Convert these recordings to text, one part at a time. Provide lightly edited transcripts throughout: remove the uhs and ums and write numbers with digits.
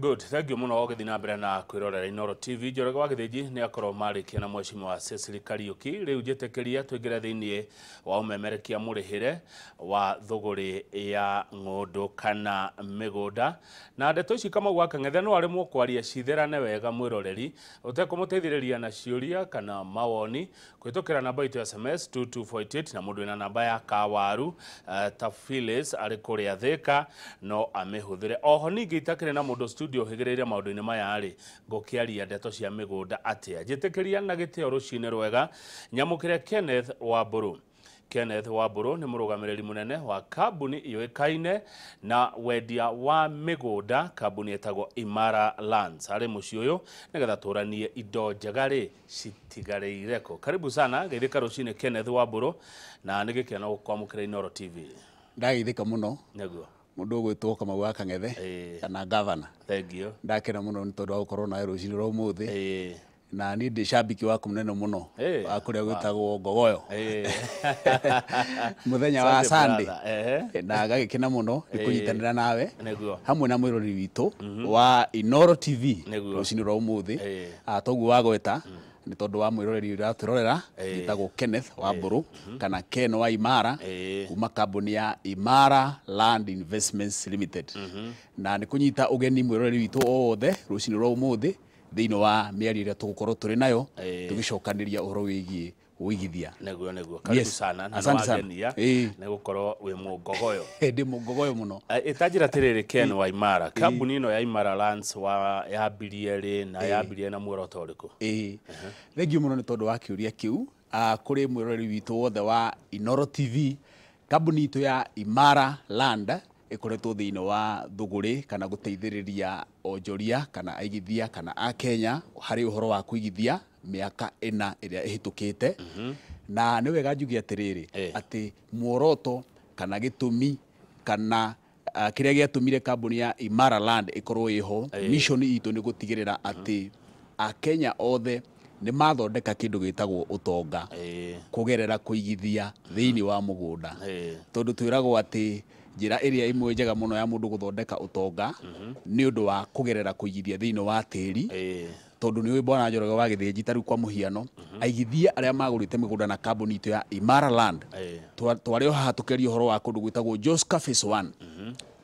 Good, thank you muno ogethi na mbere na kwirorera Inoro TV. Njoroge wa Githiji ni akorwo marikia na mwecimu wa Cecily Kariuki riu njetekeria twingire thiini wa umemerekia murihire wa thuguri ya ng'ondu kana mĩgũnda na ndeto ici kama gwa Kenneth no arimo kwaria citherane wega mwiroreri utekumuteithiriria na ciuria kana mawoni kwitukira namba itu SMS 2248 na mundu ina namba ya kawaru Tafiles ari kuria Thika no amihũthĩre. Oho ningi itakire na mundu studio higereire maundu-ini maya ari ngokiaria ndeto cia mĩgũnda atia njitekeria na gitio rucine rwega nyamukire Kenneth wa Mburu. Kenneth wa Mburu ni murugamiriri munene wa kambuni iyoikaine na Wendia wa mĩgũnda, kambuni etagwo Imaara Lands. Ari muci uyu nigetha turanie indo njega citigareireko. Karibu sana geithika rucine Kenneth wa Mburu na nigikena gukwamukira Inoro TV. Ndageithika muno. Neguo. Mundu gwitwo kama gwa Kenneth kana governor. Thank you. Ndakena muno ni tondu wa gukorwo na rucine rwa umuthi. Na ni ndi shabiki waku munene muno wa kuria gwitagwo ngogoyo muthenya wa Sunday na ngagikena muno ikunyitanira nawe hamwe na mwirori witu wa Inoro TV rucine rwa umuthi toguo wa gweta ni tondu wa mwiroreri uria turorera witagwo Kenneth wa Mburu kana Ken wa Imaara kuma kambuni ya Imaara Land Investments Limited na ni kunyita ugeni mwiroreri witu othe rucine rwa umuthi thiini wa miari iria tugukorwo turi nayo tugicokaniria uhoro wigie uigithia. Neguo karibu sana na wagenia ne gukorwo wi mungogoyo ndi mungogoyo muno itajira tiriri Ken wa Imaara kambuni ino ya Imaara Lands wa yambirie ri na yambirie na muoroto uriku. Thengiu muno ni tondu wa kiuria kiu kuri mwirori witu wothe wa Inoro TV. Kambuni itu ya Imaara Land ikoretwo thiini wa thuguri kana guteithiriria onjoria kana aigithia kana a Kenya hari uhoro wa kuigithia miaka ina iria ihitukite na ni wega njugi atiriri ati muoroto kana gitumi kana kiria giatumire kambuni ya Imaara Land ikorwo iho mission itu ni gutigirira ati a Kenya othe ni mathondeka kindu gitagwo utonga kugerera kuigithia thiini wa mugunda tondu twiragwo ati njira iria imwe njega muno ya mundu guthondeka utonga ni undu wa kugerera kuigithia thiini wa tiri tondu ni wi bwana Njoroge wa Githiji taru kwa muhiano aigithia aria magurite migunda na kambuni itu ya Imaara Land twario hatukeria uhoro wa kundu gwitagwo Joska Phase 1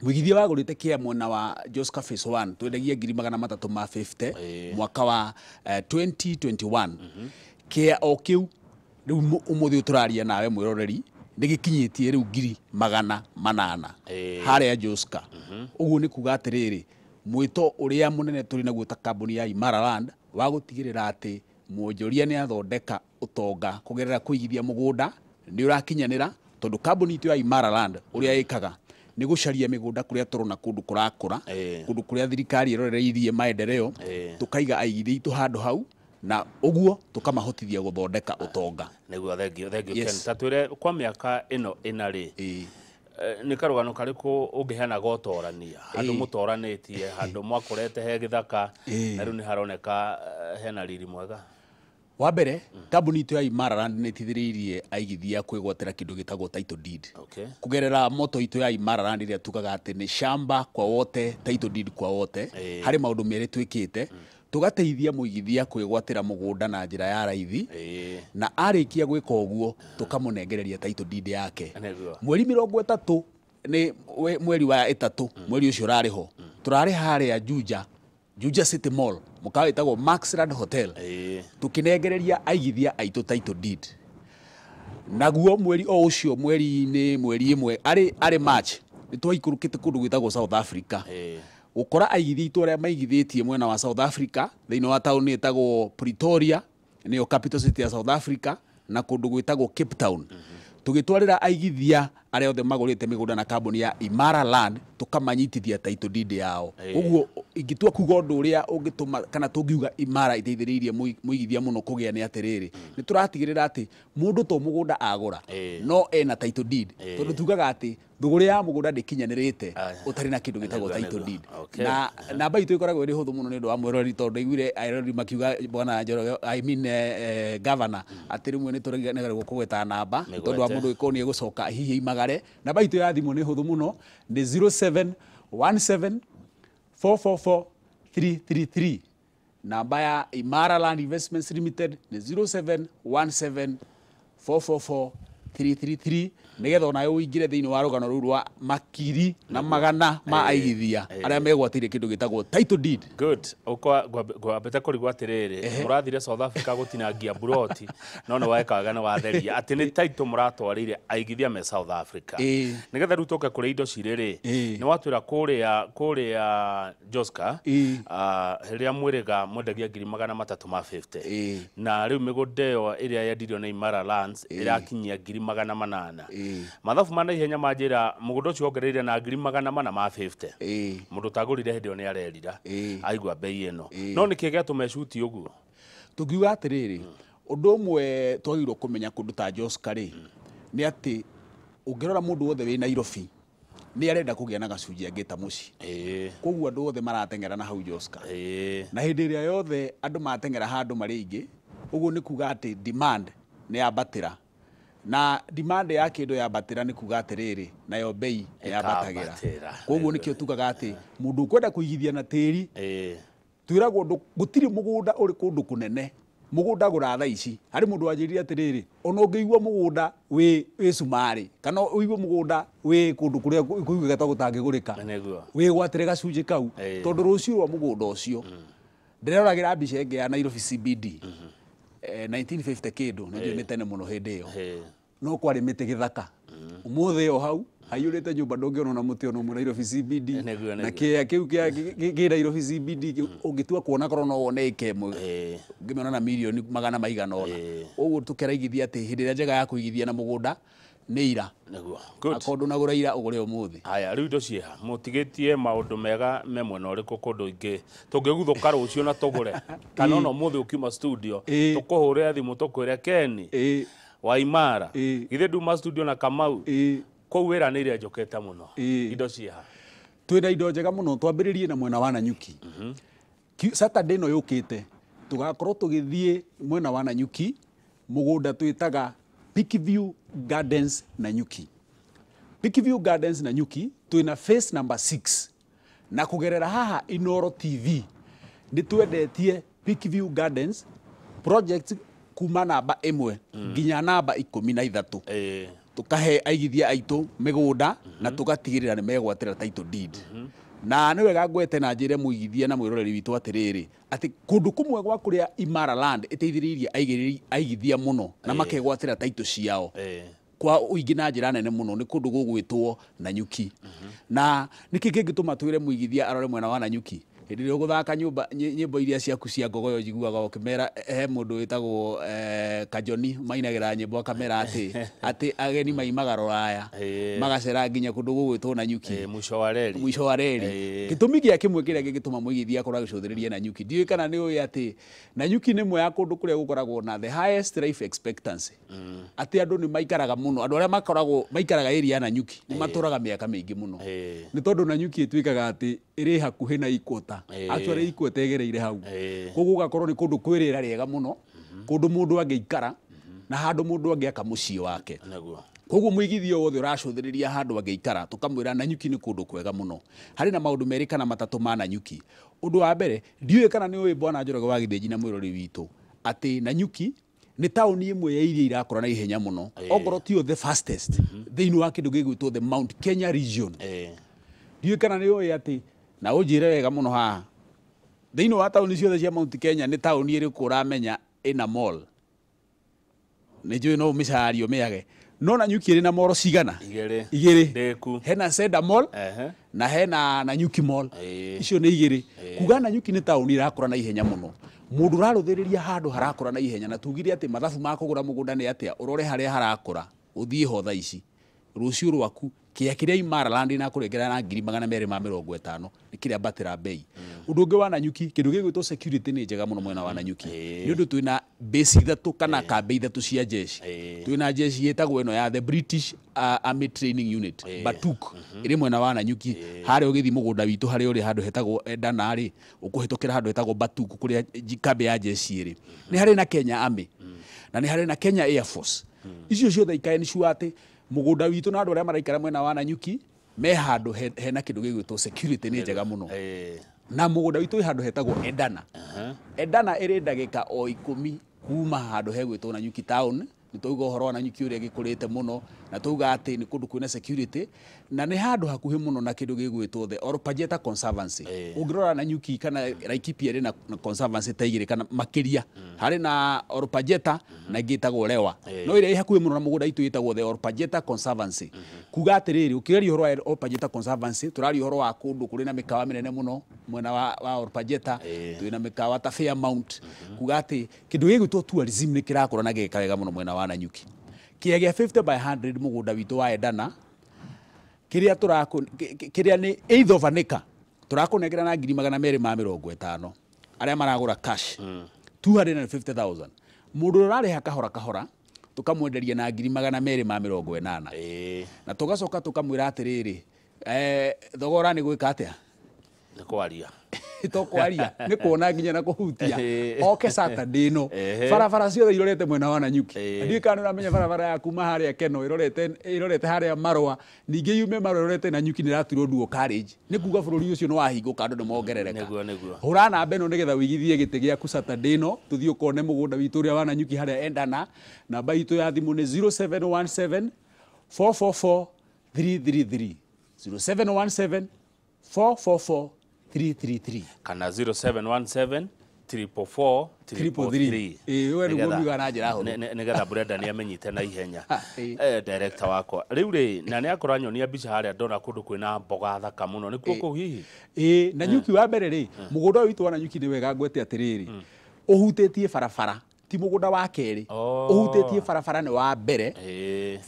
mwigithia wagurite kia mwena wa Joska Phase 1 twendagia 350 mwaka wa 2021 kia o kiu riu umuthi turaria nawe mwiroreri ndigikinyitie riu 800 haria Joska uguo ni kuga atiriri mwito uria munene turi naguo ta kambuni ya Imaara Land wa gutigirira ati mwonjoria ni athondeka utonga kugerera kuigithia mugunda ni urakinyanira tondu kambuni itu ya Imaara Land uria ikaga ni gucaria migunda kuria turona kundu kurakura kundu kuria thirikari irorereirie maendeleo tukaiga aigithia itu handu hau na uguo tukamahotithia guthondeka utonga. Neguo thengio Ken tatwire kwa miaka ino inari ni karugano kariku ungiheana gotorania handu mutoranitie handu mwakorete he githaka na riu ni haroneka hena riri mwega. Wa mbere kambuni itu ya Imaara Land ni tithiriirie aigithia kwigwatira kindu gitagwo title deed kugerera moto itu ya Imaara Land iria tukaga ati ni shamba kwa wote title deed kwa wote hari maundu meri twikite tugateithia muigithia kwigwatira mugunda na njira ya raithi na arikia gwika uguo tukamunengereria title deed yake mweri 30 ni mweri wa 3 mweri ucio rariho turari haria Juja City Mall mukawa itagwo Maxland Hotel tukinengereria aigithia aitu title deed naguo mweri o ucio mweri imwe ari March nitwaikurukite kundu gwitagwo South Africa ukora aigithia itu aria maigithitie mwena wa South Africa thiini wa town itagwo Pretoria niyo capital city ya South Africa na kundu gwitagwo Cape Town tugitwarira aigithia aria othe magurite migunda na kambuni ya Imaara Land tukamanyitithia title deed yao uguo ingitua kuga undu uria ungituma kana tungiuga Imaara iteithiriirie muigithia muno kugia ni atiriri ni turatigirira ati mundu to mugunda agura no ena title deed tondu tugaga ati thuguri ya mugunda ndikinyanirite utari na kindu gitagwo title deed na namba itu ikoragwo iri huthu muno ni ndu wa mwirori tondu igwire airori makiuga bwana Njoroge governor ati rimwe ni turigeragwo kugweta namba tondu wa mundu ikoni gucoka hihi imagare namba itu ya thimu ni huthu muno ni 0717 444 333. Namba ya Imaara Land Investments Limited ni 0717444333 nigetha onayo uingire thiini wa rugano ruru rwa makiri na magana ma aigithia aria megwatire kindu gitagwo title deed. Good. Kwa beta kurigwa atiriri murathire South Africa gutinangia buroti no no waekaga na watheria ati ni title muratwarire aigithia me South Africa nigetha rutoke kuri indo ciriri ni watwira kuria Joska hiria mwiriga mwendagia 350 na riu migunda yo iria yendirio na Imaara Lands irakinyia 800 mathabu mana ihenya manjira mugunda ucio ongereire na 450 mundu tagurire hindi oni arerira aigwa bei eno no nikiege tumeshuti uguo tugiuga atiriri undu umwe twagirwo kumenya kundu ta Joska ri ni ati ungirora mundu wothe wi Nairobi ni arenda kugia na gacunji angita muci koguo andu othe maratengera na hau Joska na hindi iria yothe andu matengera handu mari ingi uguo ni kuga ati demand ni ambatira na demand ya kindu ya batira ni kuga atiriri nayo bei ya batagira koguo nikio tugaga ati mundu kwenda kuigithia na tiri twiragwo gutiri mugunda uri kundu kunene mugunda gura tha ici hari mundu wanjiriria atiriri ona ungiigwa mugunda wi Sumari kana uigwe mugunda wi kundu kuria kuigwa gata gutangigurika wi gwatire gacunji kau tondu rucio rwa mugunda ucio ndireroragira mbica ingi ya Nairobi CBD 1950 kindu ndio ni tene muno hindi iyo no kwari miti githaka umuthe yo hau hayurite nyumba ndongiona na muti ono mu Nairobi CBD na kiu kia Nairobi CBD ungitua kuona korona wone ikemwe ngimeona na milioni magana maigana ona uguo tukeraigithia ati hindi ria njega ya kuigithia na mugunda ni ira neguo good akondu nagura ira ugure umuthi aya riu indo cieha mutigitie maundu mega memwe na uriku kundu ingi tungiguthuka rucio na tugure kana ono umuthi ukiuma studio tukuhure thimu tukwire Ken wa Imaara githe nduma studio na Kamau kwa wira ni ria njoketa muno indo cieha twina indo njega muno twambiririe na mwena wa Nanyuki Saturday no yukite tugakorwo tugithie mwena wa Nanyuki mugunda twitaga Peakview Gardens Nanyuki. Peakview Gardens Nanyuki twina phase number 6 na kugerera haha Inoro TV ni twendetie Peakview Gardens project kuma namba 1 nginya namba 13 tukahe aigithia aitu migunda na tugatigirira ni megwatira title deed na ni wega ngwete na njire muigithia na mwiroreri witu atiriri ati kundu kumwe gwa kuria Imaara Land iteithiririe aigithia muno na makegwatira title ciao kwa uingi na njira nene muno ni kundu gugwitwo Nanyuki na niki kingituma twire muigithia arore mwena wa Nanyuki hindi ri guthaka nyimbo iria ciaku cia ngogoyo jiguaga ukimera he mundu witagwo Kajoni mainagira nyimbo kamera ati ageni maimagara raya magacera nginya kundu gugwitwo Nanyuki mwisho wa reri gitumi gia kimwe kiria gigituma muigithia akora gicuthiririe Nanyuki ndiwe kana ni uyu ati Nanyuki ni mwe ya kundu kuria gukoragwo na the highest life expectancy ati andu ni maikaraga muno andu aria maikaraga area ya Nanyuki ni maturaga miaka mingi muno ni tondu Nanyuki itwikaga ati iri hakuhi na Ikota actually Ikota egereire hau koguo gakorwo ni kundu kwirira riega muno kundu mundu angeikara na handu mundu angeaka mucii wake koguo muigithio wothe uracuthiriria handu angeikara tukamwira Nanyuki ni kundu kwega muno hari na maundu meri kana matatu ma Nanyuki undu wa mbere ndiwe kana ni uwi bwana Njoroge wa Githinji na mwirori witu ati Nanyuki ni tauni imwe ya iria irakora na ihenya muno ongoro tio the fastest thiini wa kindu gigwitwo the Mount Kenya region ndiwe kana ni uwi ati na ujire wega muno haha thiini wa tauni ciothe cia Mount Kenya ni tauni iriku uramenya ina mall ni njui no micario meage no Nanyuki iri na mall cigana igiri hena Cedar Mall na hena Nanyuki Mall icio ni igiri kuga Nanyuki ni tauni irakura na ihenya muno mundu raruthiriria handu harakura na ihenya na tugire ati mathabu ma kugura mugunda ni atia urore haria harakura uthie ho tha ici rucio rwaku kiria Imaara Land na kurengera na 250 ni kiria batira bei undu ungi wa Nanyuki kindu gigwitwo security ni njega muno mwena wa Nanyuki ni undu twina base ithatu kana kambe ithatu cia jeshi twina jeshi yetagwo ino ya the British Army Training Unit Batuk iri mwena wa Nanyuki hari ugithi mugunda witu hari uri handu hetagwo Danari ukuhitukira handu hetagwo Batuk kuria kambe ya jeshi iri ni hari na Kenya Army na ni hari na Kenya Air Force icio ciothe ikae ni shuate mugunda witu na andu aria maraikara mwena wa Nanyuki me handu hena kindu gigwitwo security ni njega muno na mũgũnda witũ handũ hetagwo Endana. Endana ĩrĩ ndagĩka o 10 kuma handũ hegwĩtwo Nanyuki town. Nĩ tauga ũhoro wa Nanyuki ũrĩa gĩkũrĩte mũno, na tauga atĩ nĩ kũndũ kwĩna security, na nĩ handũ hakuhĩ mũno na kĩndũ gĩgwĩtwo the Orpajeta Conservancy. Ũngĩrora Nanyuki kana Laikipia ĩrĩ na conservancy ta igĩrĩ kana makĩria. Harĩ na Orpajeta na ĩngĩ ĩtagwo Lewa. No ĩrĩa ĩ hakuhĩ mũno na mũgũnda witũ ĩtagwo the Orpajeta Conservancy. Kuga atĩrĩrĩ, ũkĩaria ũhoro wa Orpajeta Conservancy, tũraria ũhoro wa kũndũ kũrĩ na mĩkawa mĩnene mũno mwena wa Orpajeta, twĩna mĩkawa ta Fairmount. Kuga atĩ kĩndũ gĩgwĩtwo tourism nĩ kĩrakũra na gĩka wega mũno mwena wa Nanyuki. Kĩaya gĩa 50 by 100 mũgũnda witũ wa Endana, kĩrĩa nĩ eighth of an acre, tũrakũnengera na 250,000 arĩa maragũra cash 250,000. Mũndũ ũrarĩha kahora kahora tũkamwenderia na 280,000. Na tũgacoka tũkamwĩra atĩrĩrĩ, thogora nĩ gwĩka atĩa? Nĩ kwaria. Tokwaria nĩ kuona nginya na kuhutia oke Saturday no barabara ciothe irorete mwena wa Nanyuki. Ndiĩ kana ũramenya barabara ya kuma harĩa Keno irorete harĩa Marwa, ningĩ yume Marwa irorete Nanyuki nĩ raturwo duo carriage. Nĩ kuga bũrũri ũcio nĩ wahingũka, andũ nĩ mongerereka. Hũra namba ĩno nĩgetha wĩigithie gĩtĩ gĩaku Saturday no, tũthiĩ ũkone mũgũnda witũ ũrĩa wa Nanyuki harĩa Endana. Namba itũ ya thimũ nĩ 0717 444 333 0717 444 333 kana 0717 344 333. Wewe nĩguo mbiga na njĩra hũthũ nĩgetha Brenda nĩ amenyite na ihenya. Director wakwa rĩu rĩ, na nĩ akora nyonia mbica harĩa ndona kũndũ kwĩna mboga thaka mũno, nĩ kuo kũu hihi? Nanyuki wa mbere rĩ, mũgũnda witũ wa Nanyuki nĩ wega ngwete atĩrĩrĩ, ũhutĩtie barabara, ti mũgũnda wa kerĩ. Ũhutĩtie barabara nĩ wa mbere.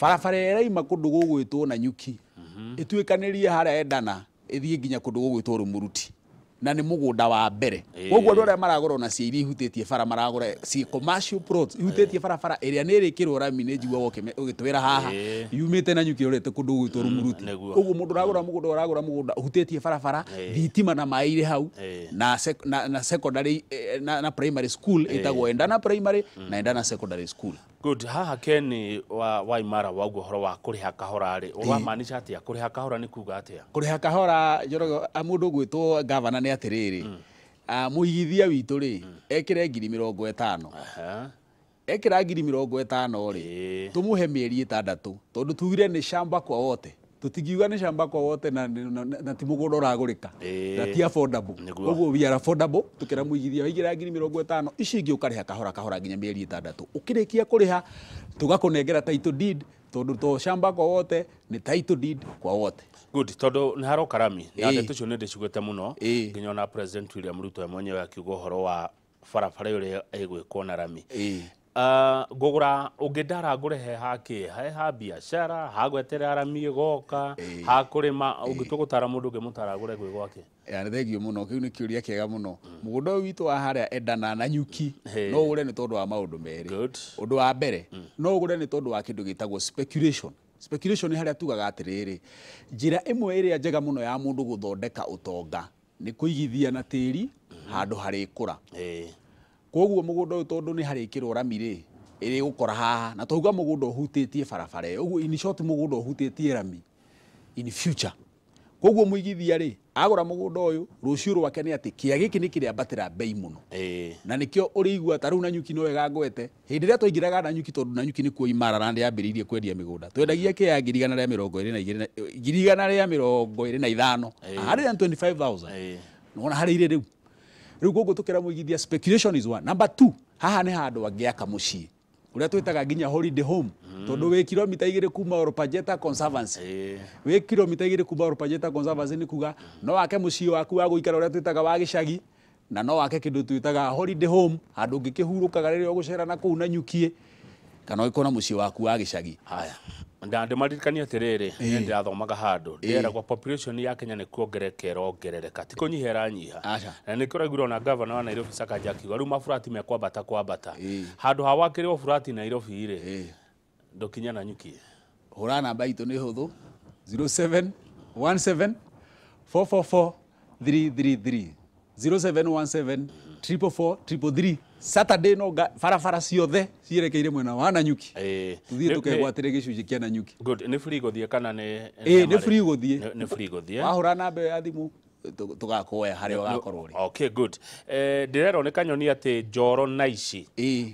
Barabara ĩraima kũndũ gũgwĩtwo Nanyuki ĩtuĩkanĩrie harĩa Endana ĩthiĩ nginya kũndũ gũgwĩtwo Rumuruti, na nĩ mũgũnda wa mbere. Koguo andũ arĩa maragũra na cia iria ihutĩtie bara maragũra ci commercial plots ihutĩtie barabara ĩrĩa nĩ ĩrĩkĩrwo rami nĩ njigua ũgĩtwĩra haha yumĩte Nanyuki ũrĩte kũndũ gũgwĩtwo Rumuruti. Koguo mũndũ ũragũra mũgũnda ũhutĩtie barabara, thitima na maĩ irĩ hau, na secondary na primary school ĩtagwo Endana Primary na Endana Secondary School. Good. Haha Ken wa Imaara wauga ũhoro wa kũrĩha kahora rĩ, ũramaanisha atĩa kũrĩha kahora nĩ kuga atĩa? Kũrĩha kahora Njoroge, mũndũ ũgwĩtwo governor nĩ atĩrĩrĩ, mũigithia witũ rĩ ekĩre 50,000. Ekĩra 50,000 rĩ, tũmũhe mĩeri 6, tondũ tugire nĩ shamba kwa wote. Tũtingiuga nĩ shamba kwa wote na ti mũgũnda ũragũrĩka, na ti affordable. Koguo we are affordable, tũkĩra mũigithia waigĩra 50,000 ici ingĩ ũkarĩha kahora kahora nginya mĩeri 6. Ũkĩrĩkia kũrĩha tũgakũnengera title deed, tondũ to shamba kwa wote nĩ title deed kwa wote. Good. Tondũ nĩ haroka rami na ndeto icio nĩ ndĩcugĩte mũno, nginya ona President William Ruto mwenyewe akiuga ũhoro wa barabara ũrĩa ĩgwĩkwo na rami. Ngũgũra ũngĩndara ngũrehe haki ha biacara hagweterera rami ĩgoka ha kũrĩma, ũngĩtua gũtara mũndũ ũngĩmũtara ngũre gwĩ gwake? Nĩ thengio mũno, kĩu nĩ kĩũria kĩega mũno. Mũgũnda ũyũ witũ wa harĩa Endana Nanyuki no ũgũre nĩ tondũ wa maũndũ merĩ. Ũndũ wa mbere no ũgũre nĩ tondũ wa kĩndũ gĩtagwo speculation. Speculation nĩ harĩa tugaga atĩrĩrĩ, njĩra ĩmwe ĩrĩa njega mũno ya mũndũ gũthondeka ũtonga nĩ kũigithia na tĩri handũ harĩ kũra. Koguo mũgũnda ũyũ tondũ nĩ harĩkĩrwo rami rĩ, ĩrĩ gũkora haha, na tauga mũgũnda ũhutĩtie barabara. Ũguo in short mũgũnda ũhutĩtie rami in future. Koguo mũigithia rĩ, agũra mũgũnda ũyũ, rũciũ rwake nĩ atĩ kĩaya gĩkĩ nĩ kĩrĩambatĩra bei mũno. Na nĩkĩo ũrĩigua ta rĩu Nanyuki no wega ngwete, hĩndĩ ĩrĩa twaingĩraga Nanyuki tondũ Nanyuki nĩ kuo Imaara na yambĩrĩirie kwendia mĩgũnda, twendagia kĩaya 125,000 125,000. Nona harĩ irĩ rĩu. Rĩu gũkũ tũkĩra mũigithia, speculation is one. Number 2, haha nĩ handũ angĩaka mũciĩ ũrĩa twĩtaga nginya holiday home, tondũ wĩ kilomita 2 kuma Orpajeta Conservancy. Wĩ kilomita 2 kuma Orpajeta Conservancy nĩ kuga no wake mũciĩ waku wa gũikara ũrĩa twĩtaga wa gĩcagi, na no wake kĩndũ twĩtaga holiday home, handũ ũngĩkĩhurũkaga rĩrĩa ũgũcera na kũu Nanyuki, kana ũkona mũciĩ waku wa gĩcagi. Haya, ndĩmaririkania atĩrĩrĩ, nĩ ndĩrathomaga handũ ndĩragwo population ya Kenya nĩ kuongerereka ti kũnyiha ĩranyiha, na nĩ kũraiguirwo na governor wa Nairobi Sakaja akiuga rĩu maburati mekwambata handũ ha wakĩrĩo burati Nairobi rĩ ndũkinya Nanyuki. Hũra namba itũ nĩ hũthũ 0717 444 333 0717 444 333. Saturday no barabara ciothe cierekeire mwena wa Nanyuki. Tuthiĩ tũkegwatĩre gĩcunjĩ kĩa Nanyuki. Good. Nĩ free gũthiĩ kana nĩ nĩ free gũthiĩ. Nĩ free gũthiĩ. Wahũra namba ya thimũ tugakoya harĩa ũgakorwo ũrĩ. Okay, good. Ndĩrerwo nĩ kanyoni atĩ Njoro na ici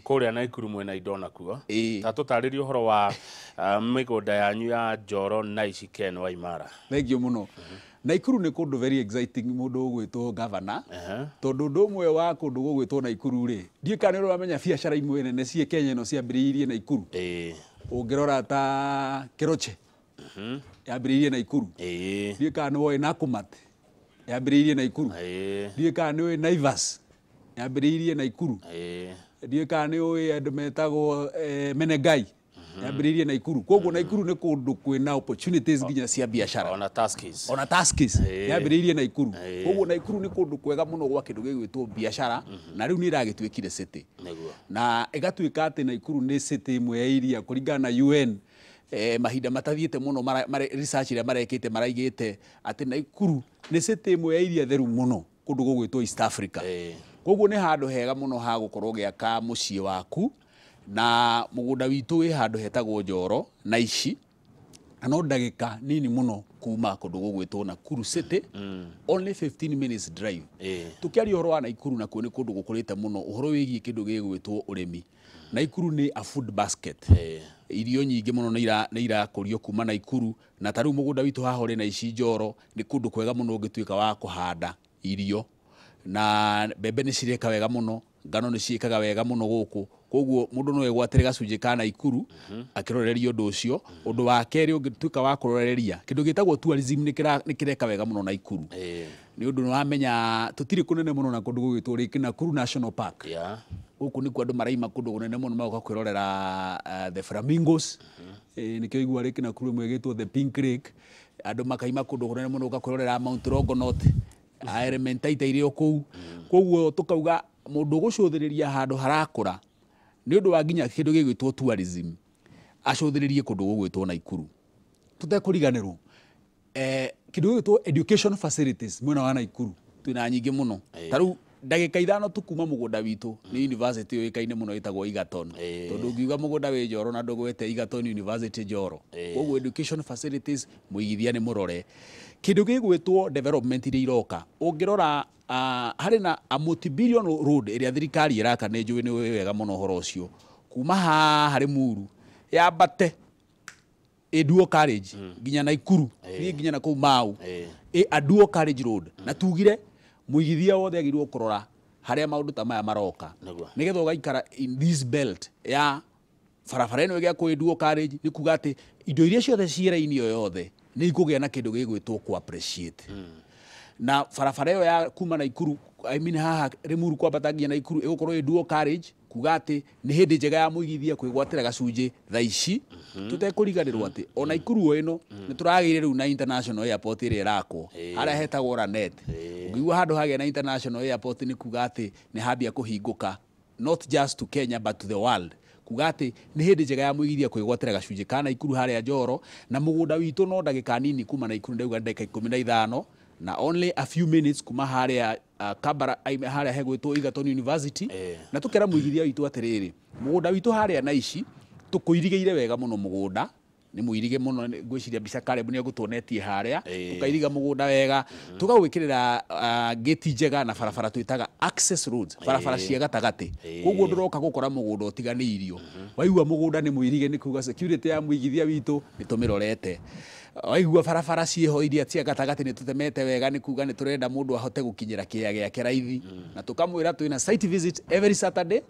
kũrĩa Naikuru mwena indona kuo. Ta tũtarĩrie ũhoro wa mĩgũnda yanyu ya Njoro na ici Ken wa Imaara. Thengio mũno. Naikuru nĩ kũndũ very exciting mũndũ ũgwĩtwo governor. Tondũ ũndũ ũmwe wa kũndũ gũgwĩtwo Naikuru rĩ, ndiĩ kana nĩ ũramenya biacara imwe nene cia Kenya ĩno ciambĩrĩirie Naikuru. Ũngĩrora ta Keroche yambĩrĩirie Naikuru. Ndiĩ kana nĩ woĩ Nakumatt yambĩrĩirie Naikuru. Ndiĩ kana nĩ woĩ Naivas yambĩrĩirie Naikuru. Ndiĩ kana nĩ woĩ andũ metagwo Menengai yambĩrĩirie Naikuru. Koguo Naikuru nĩ kũndũ kwĩna opportunities nginya cia biacara. Ona Tuskys. Ona Tuskys yambĩrĩirie Naikuru. Koguo Naikuru nĩ kũndũ kwega mũno gwa kĩndũ gĩgwĩtwo biacara, na rĩu nĩ ĩragĩtuĩkire city. Na ĩgatuĩka atĩ Naikuru nĩ city ĩmwe ya iria kũringana na UN. Mahinda matathiĩte mũno research ĩrĩa marekĩte maraigĩte atĩ Naikuru nĩ city ĩmwe ya iria theru mũno kũndũ gũgwĩtwo East Africa. Koguo nĩ handũ hega mũno ha gũkorwo gĩaka mũciĩ waku, na mũgũnda witũ wĩ handũ hetagwo Njoro na ici, na no ndagĩka nini mũno kuma kũndũ gũgwĩtwo Nakuru city, only 15 minutes drive. Tũkĩaria ũhoro wa Naikuru nakuo nĩ kũndũ gũkũrĩte mũno ũhoro wĩgiĩ kĩndũ gĩgwĩtwo ũrĩmi. Naikuru nĩ a food basket. Irio nyingĩ mũno nĩ irakũrio kuma Naikuru, na ta rĩu mũgũnda witũ haha ũrĩ na ici Njoro nĩ kũndũ kwega mũno ũngĩtuĩka wa kũhanda irio, na mbembe nĩ cireka wega mũno, ngano nĩ ciĩkaga wega mũno gũkũ. Koguo mũndũ no egwatĩre gacunjĩ ka Naikuru akĩroreria ũndũ ũcio. Ũndũ wa kerĩ ũngĩtuĩka wa kũroreria kĩndũ gĩtagwo tourism nĩ kĩreka wega mũno Naikuru. Nĩ ũndũ nĩwamenya tũtirĩ kũnene mũno na kũndũ gũgwĩtwo rĩngĩ Nakuru National Park. Gũkũ nĩkuo andũ maraima kũndũ kũnene mũno magoka kwĩrorera the flamingos. Nĩkĩo igua rĩngĩ Nakuru ĩmwe ĩgĩtwo the Pink Lake. Andũ makaima kũndũ kũnene mũno gũkakwĩrorera Mount Longonot, Elementaita irĩ o kũu. Koguo tũkauga mũndũ gũcũthĩrĩria handũ harakũra nĩ ũndũ wa nginya kĩndũ gĩgwĩtwo tourism acũthĩrĩrie kũndũ gũgwĩtwo Naikuru. Tũtekũriganĩrwo kĩndũ gĩgwĩtwo education facilities mwena wa Naikuru twĩna nyingĩ mũno. Ta rĩu ndagĩka ithano tukuma mũgũnda witũ nĩ university yoĩkaine mũno ĩtagwo Egerton. Tondũ ũngiuga mũgũnda wĩ Njoro na ndũgwete Egerton University Njoro. Koguo education facilities mũigithia nĩ mũrore. Kĩndũ gĩgwĩtwo development iria iroka, ũngĩrora harĩ na a multi-billion road ĩrĩa thirikari ĩraka, nĩ njũĩ nĩ wega mũno ũhoro ũcio, kuma haha harĩ Mburu yambate dual carriage nginya Naikuru, nginya na kũu Mau, a dual carriage road. Na tugire mũigithia wothe agĩrĩirwo kũrora harĩa maũndũ ta maya maroka, nĩgetha ũgaikara in this belt ya barabara ĩno ĩgĩakwo dual carriage. Nĩ kuga atĩ indo iria ciothe ciĩra-inĩ o yothe nĩ ikũgĩa na kĩndũ gĩgwĩtwo ku appreciate. Na barabara ĩyo ya kuma Naikuru, I mean haha Limuru kwambata nginya Naikuru ĩgũkorwo dual carriage, kuga atĩ nĩ hĩndĩ njega ya mũigithia kwĩgwatĩra gacunjĩ thaa ici. Tũtekũriganĩrwo atĩ o Naikuru ĩno nĩ tũragĩire rĩu na international airport ĩrĩa ĩrakwo harĩa hetagwo Ranet. Ũngĩigua handũ hagĩa na international airport nĩ kuga atĩ nĩ hambia kũhingũka, not just to Kenya but to the world. Kuga atĩ nĩ hĩndĩ njega ya mũigithia kwĩgwatĩra gacunjĩ ka Naikuru harĩa Njoro, na mũgũnda witũ no ndagĩka nini kuma Naikuru, ndauga ndagĩka 15 na only a few minutes kuma harĩa Kabara harĩa hegwĩtwo Egerton University. Na tũkera mũigithia witũ atĩrĩrĩ, mũgũnda witũ harĩa na ici tũkũirigĩire wega mũno mũgũnda, nĩ mũirige mũno. Ngwĩciria mbica Caleb nĩ egũtuonetie harĩa, tũkairiga mũgũnda wega, tũgawĩkĩrĩra gate njega na barabara twĩtaga access roads, barabara cia gatagatĩ. Koguo ndũroka gũkora mũgũnda ũtiganĩirio. Waigua mũgũnda nĩ mũirige nĩ kuga security ya mũigithia witũ nĩ tũmĩrorete. Waigua barabara ciĩho iria cia gatagatĩ nĩ tũtemete wega, nĩ kuga nĩ tũrenda mũndũ ahote gũkinyĩra kĩaya gĩake raithi. Na tũkamwĩra twĩna site visit every Saturday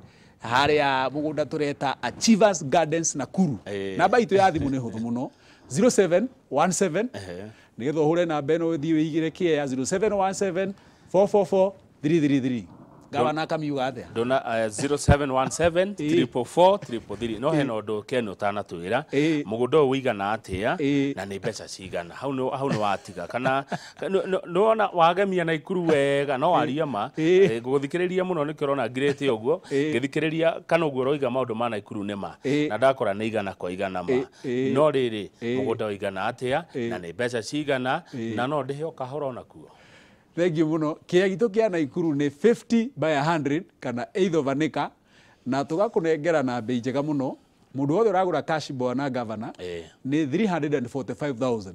harĩa mũgũnda tũreta Achievers Gardens Nakuru. Namba itũ ya thimũ nĩ hũthũ mũno, 0717 nĩgetha ũhũre namba ĩno ũthiĩ wĩigĩre kĩaya 0717 444 333. Gavana kamiuga atĩa? Ndona 0717 344 333. No hena ũndũ Ken ũtanatwĩra, mũgũnda ũyũ ũigana atĩa na nĩ mbeca cigana? Hau nĩ watiga kana nĩwona wagemia Naikuru wega, no waria ma ngũthikĩrĩria mũno nĩkĩo ũrona ngirĩte ũguo ngĩthikĩrĩria kana ũguo ũroiga maũndũ ma Naikuru nĩ ma, na ndakora nĩ igana kwa igana ma. No rĩrĩ mũgũnda ũigana atĩa na nĩ mbeca cigana, na no ndĩhe o kahora nakuo? Thank you mũno. Kĩaya gitũ kĩa Naikuru nĩ 50 by 100 kana 8 of an acre, na tũgakũnengera na bei njega mũno. Mũndũ wothe ũragũra cash bwana governor nĩ 345,000.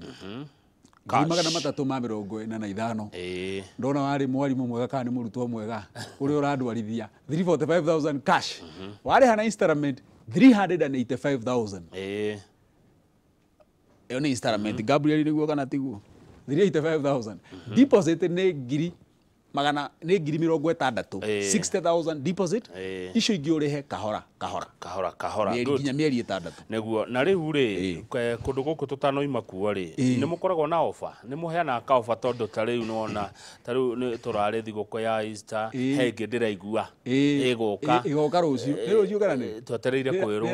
335 ndona wari mwarimu mwega kana ni murutwo mwega uri uradwarithia 345,000 cash wari hana installment 385,000 iyo ni installment Gabriel niguo kana tiguo 385,000 deposit ni ngiri magana ni ngiri 60,000 deposit icio ingi urihe kahora good mieri 6 neguo na riu ri kundu guku tutanoima kuo ri ni mukoragwo na offer ni muheana ka offer tondu ta riu nona ta riu ni turari thiguko ya Easter henge ndiraigua igoka rucio kana ni twetereire kwirwo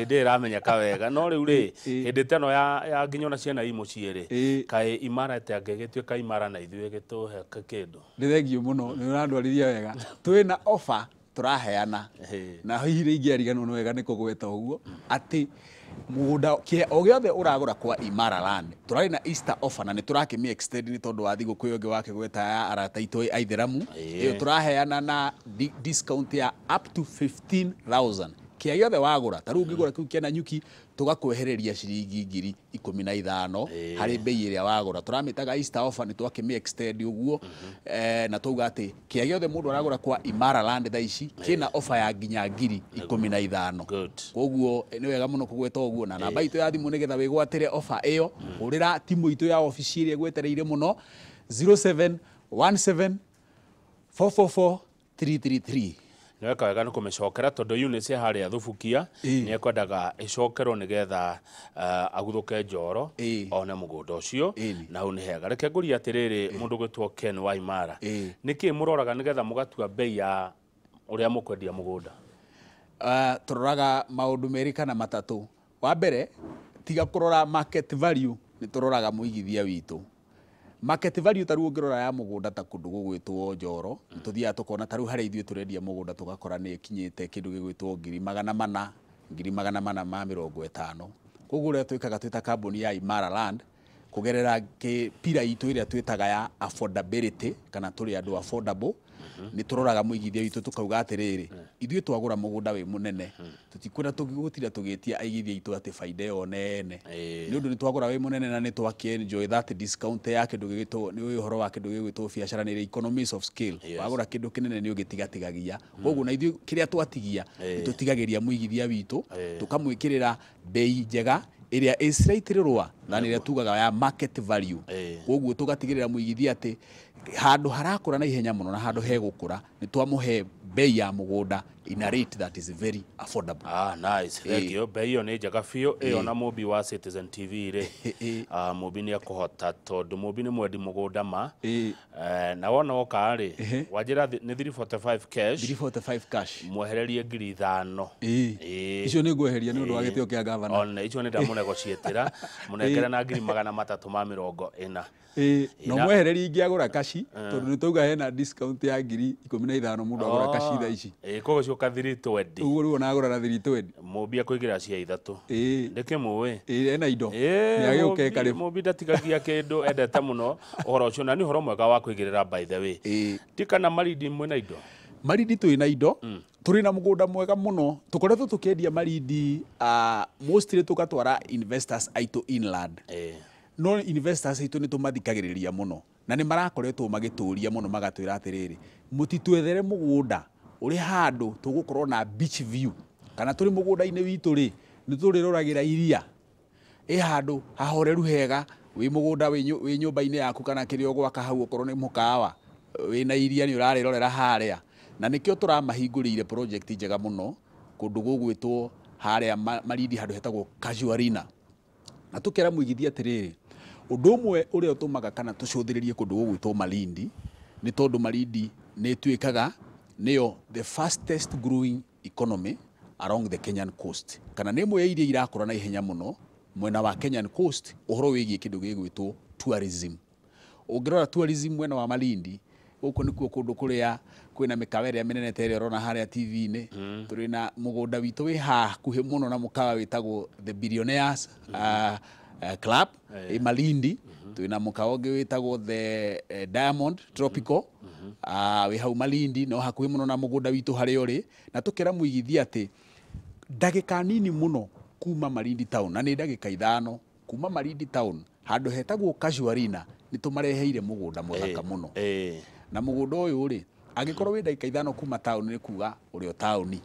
ndiramenyeka wega no riu ri hindi teno ya nginyona ciana imo ciere kai Imaara tangegituika Imaara na ithuĩ gituhe kindu ndithengio muno ni urandwarithia wega twina offer turaheana na hihi ingiariganwo ni wega ni kugweta uguo ati mugunda o giothe uragura kwa Imaara Land turari na Easter offer na ni turakimi extend ni tondu wa thigo kuyo wake gweta ya arata itu aitheramu iyo turaheana na discount ya up to 15,000 kia giothe wagura taru ngigura kiu kiena nyuki tugakwehereria ciringi 15,000 hari bei iria wagura turamitaga Easter offer ni twakimi extend uguo na tuga ati kia giothe mundu aragura kwa Imaara Land tha ici kina offer ya nginya 15,000 koguo ni wega muno kugweta uguo na namba itu ya thimu nigetha wigwatire offer iyo urira timu itu ya office iria gwetereire muno 0717 444 333 Nweka wega nukumicokera tondu units haria thubukia ni ekwendaga icokerwo nigetha aguthuke njoro one mugunda ucio na u ni hega reke nguri atiriri mundu gwitwo Ken wa Imaara niki muroraga nigetha mugatua bei ya uria mukwendia mugunda turoraga maundu meri kana matatu wa mbere tiga kurora market value ni turoraga muigithia witu market value taru ngirora ya mugunda ta kundu gugwitwo njoro tuthia tukona taru hari ithuĩ turendia mugunda tugakora ni kinyite kindu gigwitwo 450 koguo ria twikaga twita kambuni ya Imaara Land kugerera pira itu iria twitaga ya affordability kana turi andu affordable ni turoraga muigithia witu tukauga atiriri ithuĩ twagura mugunda wi munene tutikwenda tugigutira tugitia aigithia itu ati faida yo nene ni undu ni twagura wi munene na ni enjoy that discount ya kindu gigitwo ni uhoro wa kindu gigwitwo biashara ni economies of scale wagura kindu kinene ni ugitigatigagia koguo na ithuĩ kiria twatigia tutigagiria muigithia witu tukamwikirira bei njega iria is slightly lower than iria tugaga ya market value koguo tugatigirira muigithia ati handu harakura na ihenya muno na handu hegukura ni twamuhe bei ya mugunda in a rate that is very affordable. Nice. Thank you. Bei yo ni njega biũ iyo na mubi wa Citizen TV ri mubi ni akuhota tondu mubi ni mwendi mugunda ma na wona oka ri wajira ni 345 cash mwehererie 5,000 icio ni ngweheria ni undu wa gitio kia governor ona icio ni ndamunego cietira munekera na 340 no mwehererie ingiagura kashi tondu ni tuga hena discount ya 15,000 mundu agura kashi tha ici kogo cio ka 320 uguo ri onagura na 320 mubia kuigira cia ithatu ndeke muwe ena indo ni agiuke karibu mubi ndatigagia kindu endete muno uhoro ucio na ni uhoro mwega wa kuigirira by the way tikana maridi mwena indo maridi twina indo turi na mugunda mwega muno tukoretwo tukiendia maridi mostly tukatwara investors aitu inland no investors aitu ni tumathikagiriria muno na ni marakoretwo magituria muno magatwira atiriri mutitwethere mugunda uri handu tugukorwo na beach view kana turi mugunda-ini witu ri ni turiroragira iria handu hahoreru hega wi mugunda wi nyumba-ini yaku kana kirio gwaka hau okorwo ni mukawa wina iria ni urarirorera haria na nikio turamahingurire project njega muno kundu gugwitwo haria maridi handu hetagwo Casuarina na tukera muigithia atiriri undu umwe uria utumaga kana tucuthiririe kundu gugwitwo Malindi ni tondu Malindi ni twikaga niyo the fastest growing economy along the Kenyan coast kana ni mwe iria irakora na ihenya muno mwena wa Kenyan coast uhoro wigie kindu gigwitwo tourism ungirora tourism mwena wa Malindi uko nikuo kundu kuria kwina mikawa iria minene tere rona haria TV-ini turi na mugunda witu wi hakuhi muno na mukawa witagwo the Billionaires Club Malindi twina mukawa ungi witagwo the Diamond Tropical wi hau Malindi no hakuhi muno na mugunda witu hari uri na tukira muigithia ati ndagika nini muno kuma Malindi town na ni ndagika 5 kuma Malindi town handu hetagwo Casuarina nitumareheire mugunda muthaka muno na mugunda uyu ri agikorwo wi ndagika 5 kuma town ni kuga uri o town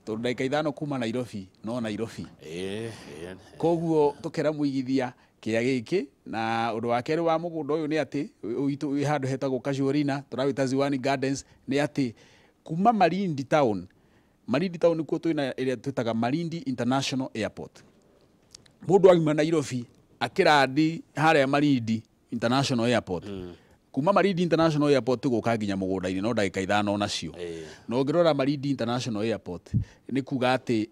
to ndagika 5 kuma Nairobi no Nairobi koguo tukera muigithia kia giki na undu wa keri wa mugunda uyu ni ati uitu wi handu hetagwo Casuarina turawita Ziwani Gardens ni ati kuma Malindi town nikuo twina area twitaga Malindi International Airport mundu agima Nairobi akiradi haria Malindi International Airport kuma Malindi International Airport guka nginya mugunda-ini no ndagika 5 nacio no ngirora Malindi International Airport ni kuga ati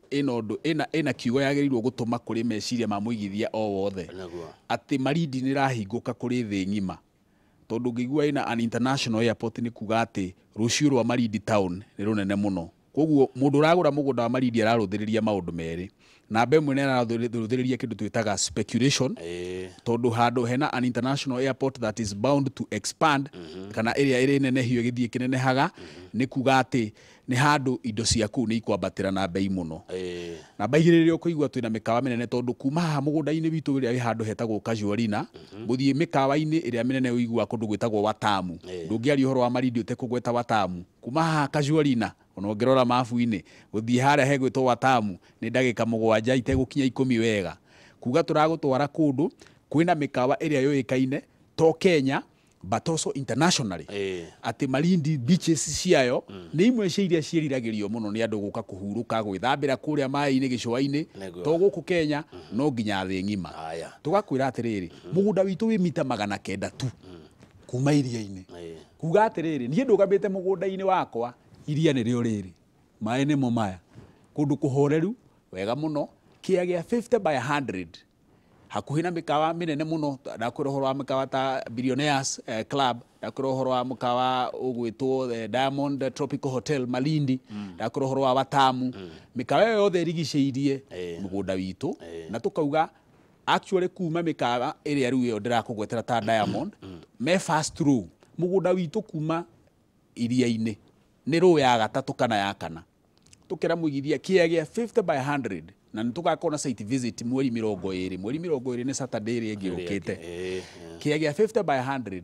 ina kiugo yagerirwo gutuma kuri meciria ma muigithia o wothe ati Malindi ni rahinguka kuri thi ngima tondu ngigua ina an international airport ni kuga ati rucio rwa Malindi town ni runene muno koguo mundu uragura mugunda wa Malindi araruthiriria maundu meri na mbemwe nena araruthiriria kindu twitaga speculation tondu handu hena an international airport that is bound to expand kana area iri nene hiyo githie kinenehaga ni kuga ati ni handu indo ciaku ni ikwambatira na bei muno na baigiririo kuigwa twina mikawa minene tondu kuma ha mugunda-ini witu iri handu hetagwo Casuarina guthie mikawa-ini iri minene uigwa kundu gwitagwo Watamu ndungiari uhoro wa Malindi utekugweta Watamu kuma ha Casuarina onongerora mafu-ini guthie haria hegwitwo Watamu ni ndagika 7 itegukinya 10 wega kuga turagutwara kundu kwina mikawa iri yoikaine to Kenya but also internationally ati Malindi beaches ciayo ni imwe cia iria ciiriragirio muno ni andu guka kuhuruka gwithambira kuria mai-ini gicua-ini to guku Kenya no nginya thi ngima tugakwira atiriri mugunda witu wi mita 900 tu kuma iria-ini kuga atiriri nie ndugambite mugunda-ini wakwa iria ni rio riri mai ni mo maya kundu kuhoreru wega muno kia gia 50 by 100 hakuhi na mikawa minene muno ndakwira horo wa mikawa ta Billionaires Club ndakwira horo wa mikawa ugwitwo Diamond Tropical Hotel Malindi ndakwira horo wa Watamu mikawa yothe irigiceirie mugunda witu na tukauga actually kuma mikawa area riu yo ndirakugwetera ta Diamond me fast through mugunda witu kuma iria-ini ni ro ya gatatu kana ya kana tukira muigithia kia gia 50 by 100 na ntukakona site visit mweri 20 ni Saturday ri ngirukite kia gia 50 by 100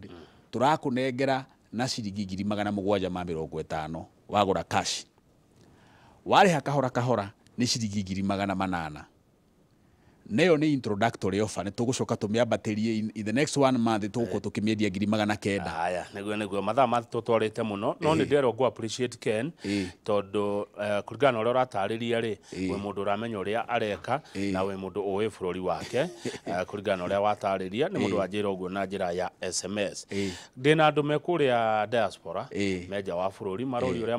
turakunengera na ciringi 750 wagura cash wari kahora ni ciringi 800 neyo ni introductory offer ni tugucoka tumiambatirie in the next 1 month tuguko tukimiendia 900 aya neguo mathaa matutwarite muno no ni ndero go appreciate Ken tondu kurigana uria uratariria ri we mundu uramenya uria areka na we mundu uwe bururi wake kurigana uria watariria ni mundu wanjira uguo na njira ya SMS ndina andu mekuria diaspora meja wa bururi marori uria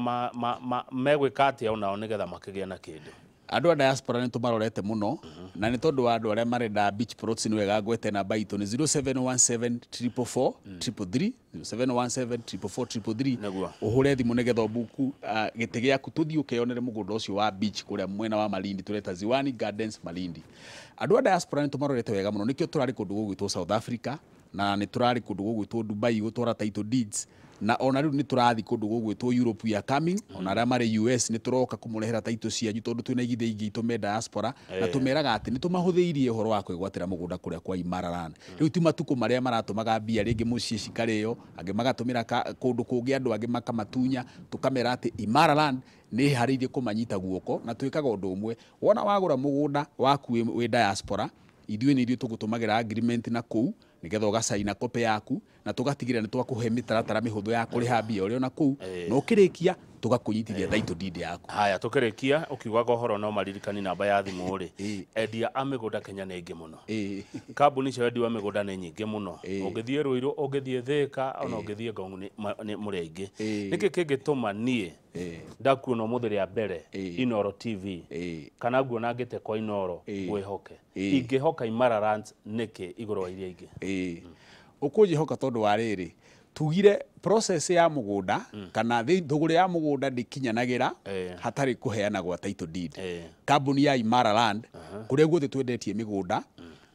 megwika atia onao nigetha makigia na kindu andu a diaspora ni tumarorete muno na ni tondu wa andu aria marenda beach plots ni wega gwete namba itu ni 0717444333 0717444333 uhure thimu nigetha buku gite giaku tuthii ukionere mugunda ucio wa beach kuria mwena wa Malindi tureta Ziwani Gardens Malindi andu a diaspora ni tumarorete wega muno nikio turari kundu gugwitwo South Africa na ni turari kundu gugwitwo Dubai gutwara title deeds na ona riu ni turathi kundu gugwitwo Europe ya coming ona aria mari US ni turoka kumurehera title cianyu tondu twina igithe ingi tume diaspora na tumeraga ati ni tumahuthiirie uhoro wa kwigwatira mugunda kuria kwa Imaara land riu ti matuku maria maratumaga mbia ringi mucii cikario angi magatumira kundu kungi andu angi makamatunya tukamera ati Imaara land ni hariithie kumanyita guoko na twikaga undu umwe wona wagura mugunda waku wi diaspora ithuĩ nĩ ithuĩ tũgũtũmagĩra agreement na kũu nigetha ũgacaina kope yaku na tũgatigĩrĩra nĩ twakũhe mĩtaratara mĩhũthũ ya kũrĩha mbia ũrĩ na kũu na ũkĩrĩkia tũgakũnyitithia title deed yaku. Haya tũkĩrĩkia ũkiugaga ũhoro no maririkani namba ya thimũ rĩ endia a mĩgũnda Kenya nĩ ingĩ mũno kambuni cia wendia wa mĩgũnda nĩ nyingĩ mũno ũngĩthiĩ Rũirũ ũngĩthiĩ Thĩka ona ũngĩthiĩ Ngong nĩ mũrĩ aingĩ nĩkĩ kĩngĩtũma niĩ ndakuona mũthĩ rĩa mbere Inoro TV kana nguona ngĩte kwa Inoro gwĩhoke ingĩhoka Imaara Lands nĩkĩ igũrũ wa iria ingĩ ũkũnjĩhoka tondũ wa rĩrĩ tugire process ya mugunda kana thuguri ya mugunda ndikĩnyanagira hatari kuheana gwa title deed kambuni ya Imaara Land kuria guothe twendetie migunda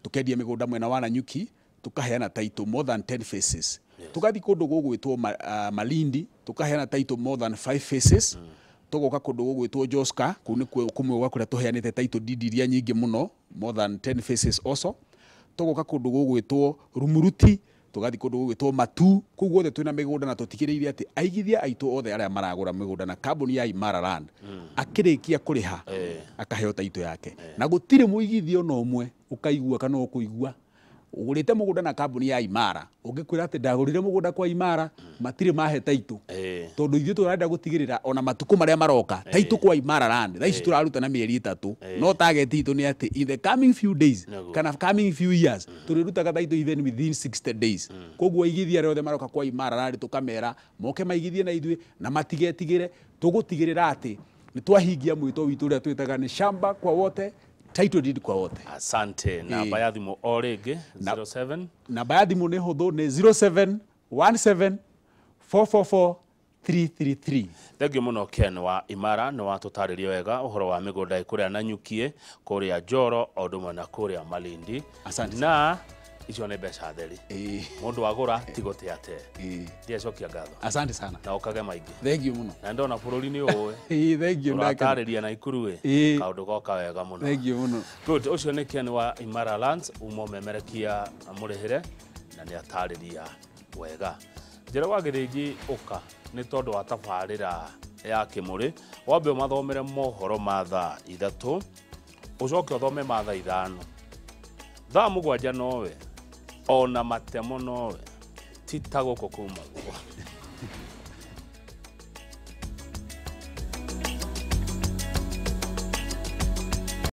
tukendia migunda mwena wa Nanyuki tukaheana title more than 10 phases tugathi kundu gugwitwo Malindi tukaheana title more than 5 phases tugoka kundu gugwitwo Joska kuni kumwe gwa kuria tuheanite title deed iria nyingi muno more than 10 phases also tugoka kundu gugwitwo Rumuruti tugathi kundu gugwitwo Matu kuu guothe twina migunda na tutigiriire ati aigithia aitu othe aria maragura migunda na kambuni ya Imaara Land akirikia kuriha akaheo taito yake na gutire muigithio no umwe ukaigua kana ukuigua ugurite mugunda na kambuni ya Imaara ungikwira ati ndagurire mugunda kwa Imaara matire mahe taito tondu ithuĩ turenda gutigirira ona matuko maria maroka taito kwa Imaara Land thaici turaruta na mieri 3 no target itu ni ati in the coming few days kana coming few years turirutaga taito even within 60 days koguo igithia rĩothe maroka kwa Imaara Land tukamera moke maigithie na ithuĩ na matigetigire tugutigirira ati ni twahingia mwito witu uria twitaga ni shamba kwa wote title deed kwa wote. Asante. Namba ya thimu o rĩngĩ 07 namba ya thimu nĩ hũthũ nĩ 0717444333. Thengio mũno Ken wa Imaara nĩ watũtarĩria wega ũhoro wa mĩgũnda kũrĩa Nanyukie kũrĩa Njoro o ũndũ ũmwe na kũrĩa Malindi. Asante. Na icio nĩ mbeca theri. Mũndũ wagũra tigote ate. Ndiacokia ngatho. Asante sana. Na ũkage maingĩ. Thengio mũno. Na ndona bũrũri-inĩ ũĩ. Thengio ndaka. Ũratarĩria na ikuru kaũndũ goka wega mũno. Thengio mũno. Good, ũcio nĩ Ken wa Imaara Lands umemerekia mũrĩhĩre na nĩ atarĩria wega. Njĩra wa gĩthĩnji ũka nĩ tondũ wa tabarĩra ya kĩmũrĩ wambe ũmathomere mohoro ma thaa 3 ũcoke ũthome ma thaa 5 thaa 7 nowe ona matemo nowe tita gũkũ kuma